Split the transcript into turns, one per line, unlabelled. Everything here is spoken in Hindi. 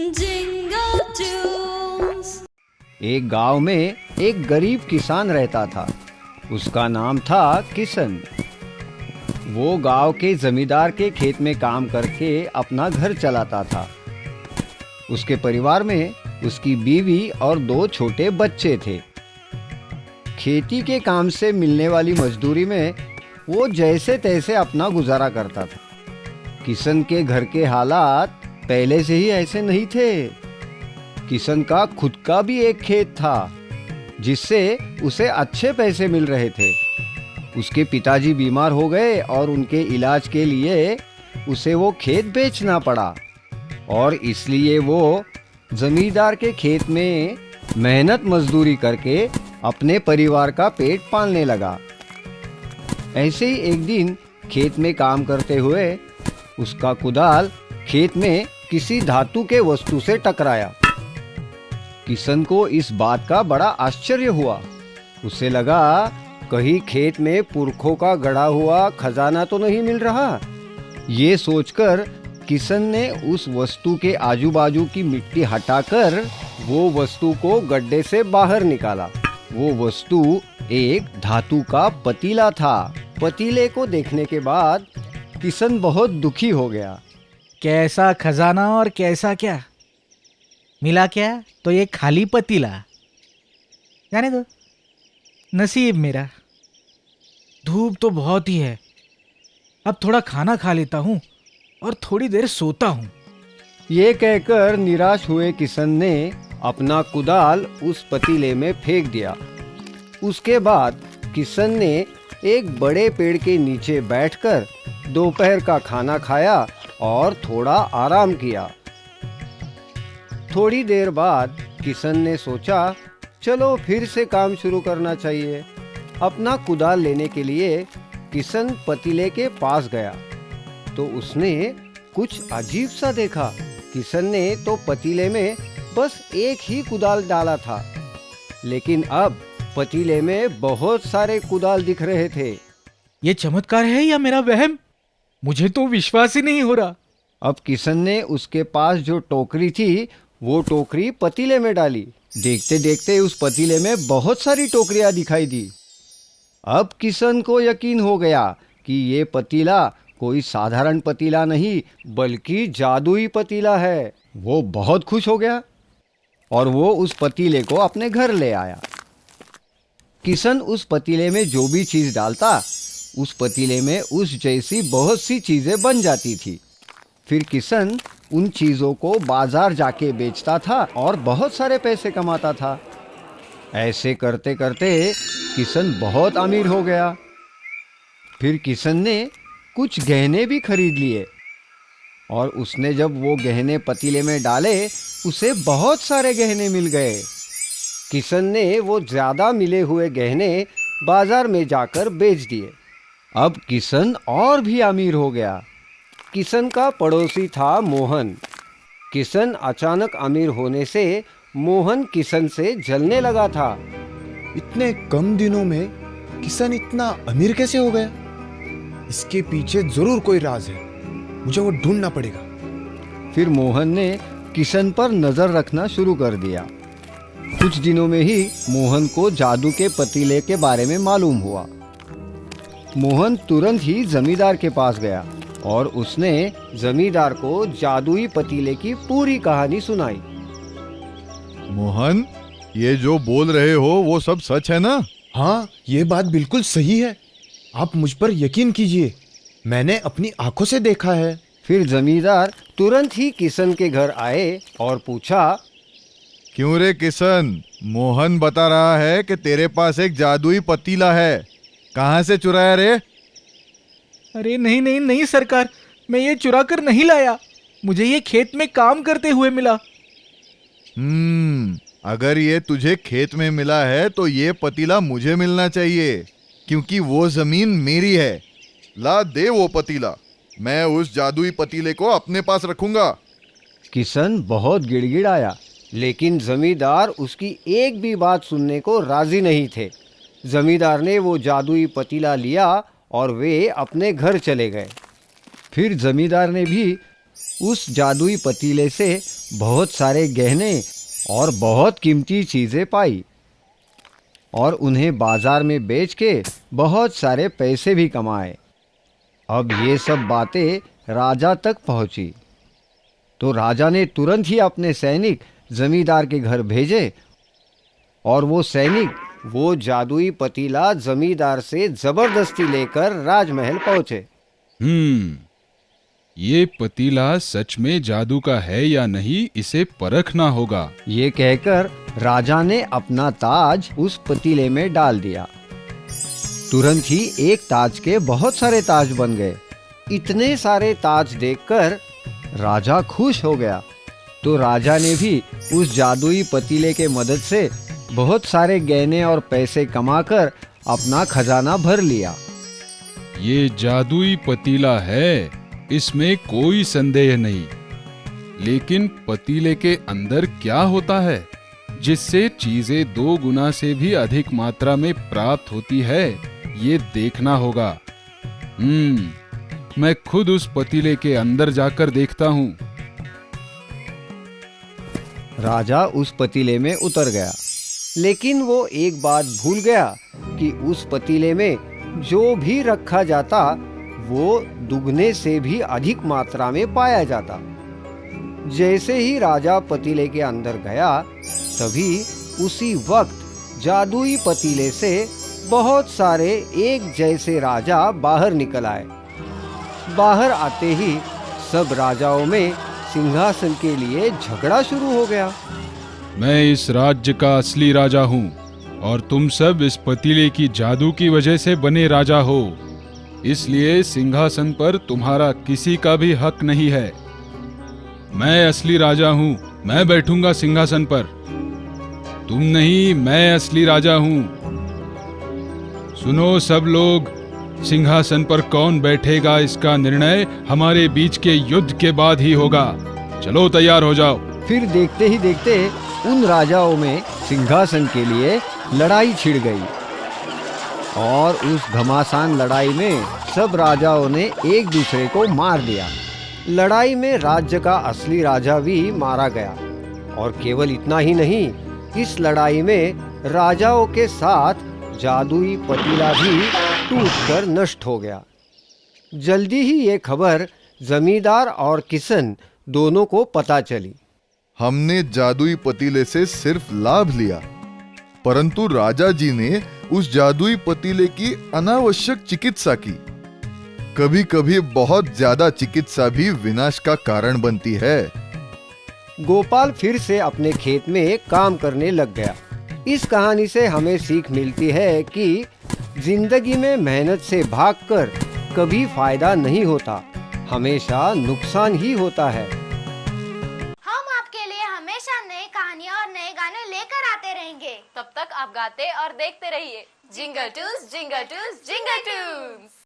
Jingle tunes.
एक गांव में एक गरीब किसान रहता था। उसका नाम था किशन। वो गांव के जमींदार के खेत में काम करके अपना घर चलाता था। उसके परिवार में उसकी बीवी और 2 छोटे बच्चे थे। खेती के काम से मिलने वाली मजदूरी में वो जैसे तैसे अपना गुजारा करता था। किशन के घर के हालात पहले से ही ऐसे नहीं थे। किशन का खुद का भी एक खेत था जिससे उसे अच्छे पैसे मिल रहे थे। उसके पिताजी बीमार हो गए और उनके इलाज के लिए उसे वो खेत बेचना पड़ा और इसलिए वो जमींदार के खेत में मेहनत मजदूरी करके अपने परिवार का पेट पालने लगा। ऐसे ही एक दिन खेत में काम करते हुए उसका कुदाल खेत में किसी धातु के वस्तु से टकराया। किशन को इस बात का बड़ा आश्चर्य हुआ। उसे लगा कहीं खेत में पुरखों का गढ़ा हुआ खजाना तो नहीं मिल रहा। ये सोचकर किशन ने उस वस्तु के आजू बाजू की मिट्टी हटाकर वो वस्तु को गड्ढे से बाहर निकाला। वो वस्तु एक धातु का पतीला था। पतीले को देखने के बाद किशन बहुत दुखी हो गया।
कैसा खजाना और कैसा क्या मिला, क्या तो ये खाली पतीला। जाने दो, नसीब मेरा। धूप तो बहुत ही है। अब थोड़ा खाना खा लेता हूँ और थोड़ी देर सोता हूँ।
ये कहकर निराश हुए किशन ने अपना कुदाल उस पतीले में फेंक दिया। उसके बाद किशन ने एक बड़े पेड़ के नीचे बैठकर दोपहर का खाना खाया और थोड़ा आराम किया। थोड़ी देर बाद किशन ने सोचा चलो फिर से काम शुरू करना चाहिए। अपना कुदाल लेने के लिए किशन पतीले के पास गया तो उसने कुछ अजीब सा देखा। किशन ने तो पतीले में बस एक ही कुदाल डाला था, लेकिन अब पतीले में बहुत सारे कुदाल दिख रहे थे।
ये चमत्कार है या मेरा वहम? मुझे तो विश्वास ही नहीं हो रहा।
अब किशन ने उसके पास जो टोकरी थी वो टोकरी पतीले में डाली। देखते देखते उस पतीले में बहुत सारी टोकरियां दिखाई दी। अब किशन को यकीन हो गया कि ये पतीला कोई साधारण पतीला नहीं बल्कि जादुई पतीला है। वो बहुत खुश हो गया और वो उस पतीले को अपने घर ले आया। किशन उस पतीले में जो भी चीज डालता उस पतीले में उस जैसी बहुत सी चीजें बन जाती थी। फिर किशन उन चीजों को बाजार जाके बेचता था और बहुत सारे पैसे कमाता था। ऐसे करते करते किशन बहुत अमीर हो गया। फिर किशन ने कुछ गहने भी खरीद लिए और उसने जब वो गहने पतीले में डाले उसे बहुत सारे गहने मिल गए। किशन ने वो ज्यादा मिले हुए गहने बाजार में जाकर बेच दिए। अब किशन और भी अमीर हो गया। किशन का पड़ोसी था मोहन। किशन अचानक अमीर होने से मोहन किशन से जलने लगा था।
इतने कम दिनों में किशन इतना अमीर कैसे हो गया? इसके पीछे जरूर कोई राज है, मुझे वो ढूंढना पड़ेगा।
फिर मोहन ने किशन पर नजर रखना शुरू कर दिया। कुछ दिनों में ही मोहन को जादू के पतीले के बारे में मालूम हुआ। मोहन तुरंत ही जमींदार के पास गया और उसने जमींदार को जादुई पतीले की पूरी कहानी सुनाई।
मोहन, ये जो बोल रहे हो वो सब सच है ना?
हाँ, ये बात बिल्कुल सही है। आप मुझ पर यकीन कीजिए, मैंने अपनी आंखों से देखा है।
फिर जमींदार तुरंत ही किशन के घर आए और पूछा,
क्यों रे किशन, मोहन बता रहा है कि तेरे पास एक जादुई पतीला है। कहाँ से चुराया रे?
अरे नहीं नहीं नहीं सरकार, मैं ये चुरा कर नहीं लाया। मुझे ये खेत में काम करते हुए मिला।
अगर ये तुझे खेत में मिला है तो ये पतीला मुझे मिलना चाहिए, क्योंकि वो जमीन मेरी है। ला दे वो पतीला, मैं उस जादुई पतीले को अपने पास रखूंगा।
किशन बहुत गिड़गिड़ाया, लेकिन जमींदार उसकी एक भी बात सुनने को राजी नहीं थे। जमींदार ने वो जादुई पतीला लिया और वे अपने घर चले गए। फिर जमींदार ने भी उस जादुई पतीले से बहुत सारे गहने और बहुत कीमती चीजें पाई और उन्हें बाजार में बेच के बहुत सारे पैसे भी कमाए। अब ये सब बातें राजा तक पहुंची तो राजा ने तुरंत ही अपने सैनिक जमींदार के घर भेजे और वो सैनिक वो जादुई पतीला जमींदार से जबरदस्ती लेकर राजमहल पहुंचे।
ये पतीला सच में जादू का है या नहीं, इसे परखना होगा।
ये कहकर राजा ने अपना ताज उस पतीले में डाल दिया। तुरंत ही एक ताज के बहुत सारे ताज बन गए। इतने सारे ताज देखकर राजा खुश हो गया। तो राजा ने भी उस जादुई पतीले के मदद से बहुत सारे गहने और पैसे कमाकर अपना खजाना भर लिया।
ये जादुई पतीला है, इसमें कोई संदेह नहीं। लेकिन पतीले के अंदर क्या होता है जिससे चीजें 2 गुना से भी अधिक मात्रा में प्राप्त होती है, ये देखना होगा। मैं खुद उस पतीले के अंदर जाकर देखता हूँ।
राजा उस पतीले में उतर गया, लेकिन वो एक बात भूल गया कि उस पतीले में जो भी रखा जाता वो दुगने से भी अधिक मात्रा में पाया जाता। जैसे ही राजा पतीले के अंदर गया, तभी उसी वक्त जादुई पतीले से बहुत सारे एक जैसे राजा बाहर निकल आए। बाहर आते ही सब राजाओं में सिंहासन के लिए झगड़ा शुरू हो गया।
मैं इस राज्य का असली राजा हूँ और तुम सब इस पतीले की जादू की वजह से बने राजा हो, इसलिए सिंहासन पर तुम्हारा किसी का भी हक नहीं है। मैं असली राजा हूँ, मैं बैठूंगा सिंहासन पर। तुम नहीं, मैं असली राजा हूँ। सुनो सब लोग, सिंहासन पर कौन बैठेगा इसका निर्णय हमारे बीच के युद्ध के बाद ही होगा। चलो तैयार हो जाओ।
फिर देखते ही देखते उन राजाओं में सिंहासन के लिए लड़ाई छिड़ गई और उस घमासान लड़ाई में सब राजाओं ने एक दूसरे को मार दिया। लड़ाई में राज्य का असली राजा भी मारा गया और केवल इतना ही नहीं, इस लड़ाई में राजाओं के साथ जादुई पतीला भी टूटकर नष्ट हो गया। जल्दी ही ये खबर जमींदार और किशन दोनों को पता चली।
हमने जादुई पतीले से सिर्फ लाभ लिया, परंतु राजा जी ने उस जादुई पतीले की अनावश्यक चिकित्सा की। कभी कभी बहुत ज्यादा चिकित्सा भी विनाश का कारण बनती है।
गोपाल फिर से अपने खेत में काम करने लग गया। इस कहानी से हमें सीख मिलती है कि जिंदगी में मेहनत से भागकर कभी फायदा नहीं होता, हमेशा नुकसान ही होता है।
हम आपके लिए हमेशा नई कहानियाँ और नए गाने लेकर आते रहेंगे।
तब तक आप गाते और देखते रहिए jingle Toons, jingle Toons, jingle Toons.